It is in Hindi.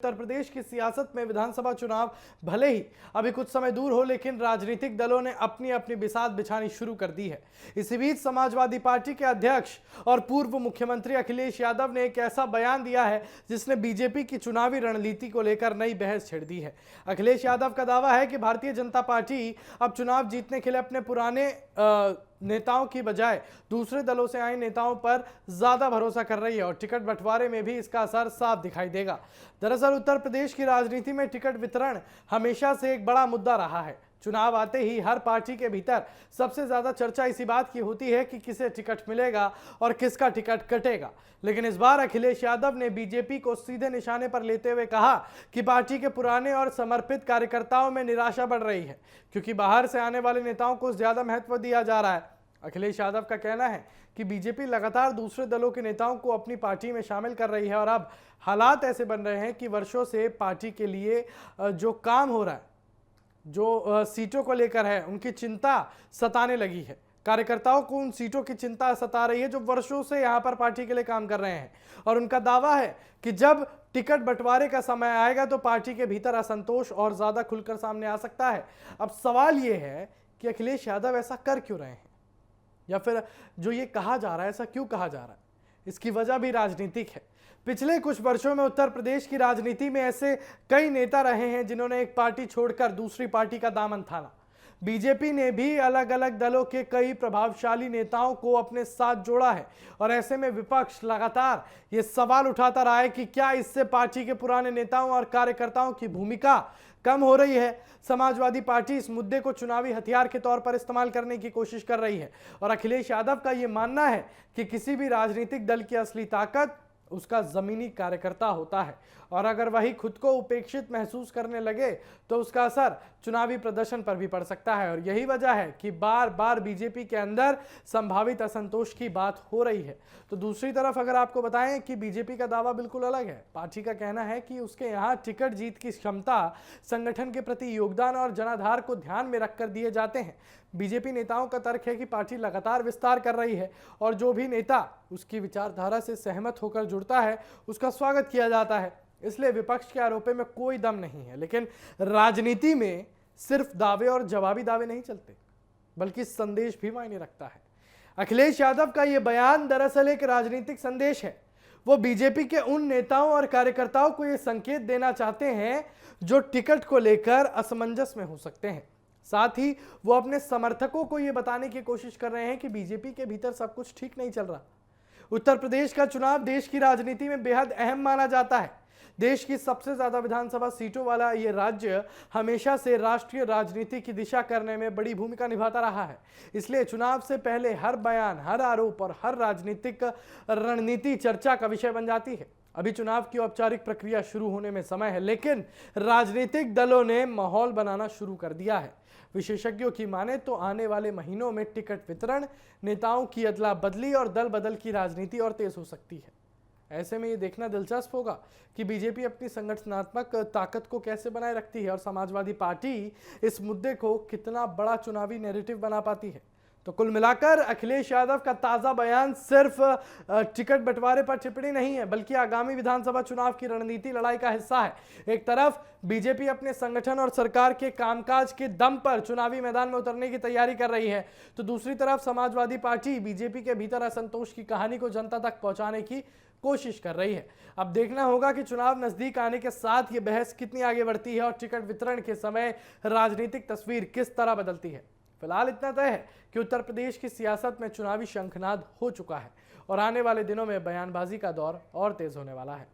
उत्तर प्रदेश की सियासत में विधानसभा चुनाव भले ही अभी कुछ समय दूर हो, लेकिन राजनीतिक दलों ने अपनी अपनी बिसात बिछानी शुरू कर दी है। इसी बीच समाजवादी पार्टी के अध्यक्ष और पूर्व मुख्यमंत्री अखिलेश यादव ने एक ऐसा बयान दिया है जिसने बीजेपी की चुनावी रणनीति को लेकर नई बहस छेड़ दी है। अखिलेश यादव का दावा है कि भारतीय जनता पार्टी अब चुनाव जीतने के लिए अपने पुराने नेताओं की बजाय दूसरे दलों से आए नेताओं पर ज्यादा भरोसा कर रही है और टिकट बंटवारे में भी इसका असर साफ दिखाई देगा। दरअसल उत्तर प्रदेश की राजनीति में टिकट वितरण हमेशा से एक बड़ा मुद्दा रहा है। चुनाव आते ही हर पार्टी के भीतर सबसे ज्यादा चर्चा इसी बात की होती है कि किसे टिकट मिलेगा और किसका टिकट कटेगा। लेकिन इस बार अखिलेश यादव ने बीजेपी को सीधे निशाने पर लेते हुए कहा कि पार्टी के पुराने और समर्पित कार्यकर्ताओं में निराशा बढ़ रही है, क्योंकि बाहर से आने वाले नेताओं को ज्यादा महत्व दिया जा रहा है। अखिलेश यादव का कहना है कि बीजेपी लगातार दूसरे दलों के नेताओं को अपनी पार्टी में शामिल कर रही है और अब हालात ऐसे बन रहे हैं कि वर्षों से पार्टी के लिए जो काम हो रहा है, जो सीटों को लेकर है, उनकी चिंता सताने लगी है। कार्यकर्ताओं को उन सीटों की चिंता सता रही है जो वर्षों से यहां पर पार्टी के लिए काम कर रहे हैं और उनका दावा है कि जब टिकट बंटवारे का समय आएगा तो पार्टी के भीतर असंतोष और ज्यादा खुलकर सामने आ सकता है। अब सवाल यह है कि अखिलेश यादव ऐसा कर क्यों रहे हैं, या फिर जो ये कहा जा रहा है ऐसा क्यों कहा जा रहा है। इसकी वजह भी राजनीतिक है। पिछले कुछ वर्षों में उत्तर प्रदेश की राजनीति में ऐसे कई नेता रहे हैं जिन्होंने एक पार्टी छोड़कर दूसरी पार्टी का दामन थामा। बीजेपी ने भी अलग अलग दलों के कई प्रभावशाली नेताओं को अपने साथ जोड़ा है और ऐसे में विपक्ष लगातार ये सवाल उठाता रहा है कि क्या इससे पार्टी के पुराने नेताओं और कार्यकर्ताओं की भूमिका कम हो रही है। समाजवादी पार्टी इस मुद्दे को चुनावी हथियार के तौर पर इस्तेमाल करने की कोशिश कर रही है और अखिलेश यादव का यह मानना है कि किसी भी राजनीतिक दल की असली ताकत उसका जमीनी कार्यकर्ता होता है और अगर वही खुद को उपेक्षित महसूस करने लगे तो उसका असर चुनावी प्रदर्शन पर भी पड़ सकता है। और यही वजह है कि बार बार बीजेपी के अंदर संभावित असंतोष की बात हो रही है। तो दूसरी तरफ अगर आपको बताएं कि बीजेपी का दावा बिल्कुल अलग है। पार्टी का कहना है कि उसके यहाँ टिकट जीत की क्षमता, संगठन के प्रति योगदान और जनाधार को ध्यान में रखकर दिए जाते हैं। बीजेपी नेताओं का तर्क है कि पार्टी लगातार विस्तार कर रही है और जो भी नेता उसकी विचारधारा से सहमत होकर जुड़ता है उसका स्वागत किया जाता है। इसलिए विपक्ष के आरोपों में कोई दम नहीं है। लेकिन राजनीति में सिर्फ दावे और जवाबी दावे नहीं चलते, बल्कि संदेश भी मायने रखता है। अखिलेश यादव का यह बयान दरअसल एक राजनीतिक संदेश है। वो बीजेपी के उन नेताओं और कार्यकर्ताओं को यह संकेत देना चाहते हैं जो टिकट को लेकर असमंजस में हो सकते हैं। साथ ही वो अपने समर्थकों को यह बताने की कोशिश कर रहे हैं कि बीजेपी के भीतर सब कुछ ठीक नहीं चल रहा। उत्तर प्रदेश का चुनाव देश की राजनीति में बेहद अहम माना जाता है। देश की सबसे ज्यादा विधानसभा सीटों वाला ये राज्य हमेशा से राष्ट्रीय राजनीति की दिशा करने में बड़ी भूमिका निभाता रहा है। इसलिए चुनाव से पहले हर बयान, हर आरोप और हर राजनीतिक रणनीति चर्चा का विषय बन जाती है। अभी चुनाव की औपचारिक प्रक्रिया शुरू होने में समय है, लेकिन राजनीतिक दलों ने माहौल बनाना शुरू कर दिया है। विशेषज्ञों की माने तो आने वाले महीनों में टिकट वितरण, नेताओं की अदला बदली और दल बदल की राजनीति और तेज हो सकती है। ऐसे में ये देखना दिलचस्प होगा कि बीजेपी अपनी संगठनात्मक ताकत को कैसे बनाए रखती है और समाजवादी पार्टी इस मुद्दे को कितना बड़ा चुनावी नैरेटिव बना पाती है। तो कुल मिलाकर अखिलेश यादव का ताजा बयान सिर्फ टिकट बंटवारे पर टिप्पणी नहीं है, बल्कि आगामी विधानसभा चुनाव की रणनीति लड़ाई का हिस्सा है। एक तरफ बीजेपी अपने संगठन और सरकार के कामकाज के दम पर चुनावी मैदान में उतरने की तैयारी कर रही है, तो दूसरी तरफ समाजवादी पार्टी बीजेपी के भीतर असंतोष की कहानी को जनता तक पहुंचाने की कोशिश कर रही है। अब देखना होगा कि चुनाव नजदीक आने के साथ ये बहस कितनी आगे बढ़ती है और टिकट वितरण के समय राजनीतिक तस्वीर किस तरह बदलती है। फिलहाल इतना तय है कि उत्तर प्रदेश की सियासत में चुनावी शंखनाद हो चुका है और आने वाले दिनों में बयानबाजी का दौर और तेज होने वाला है।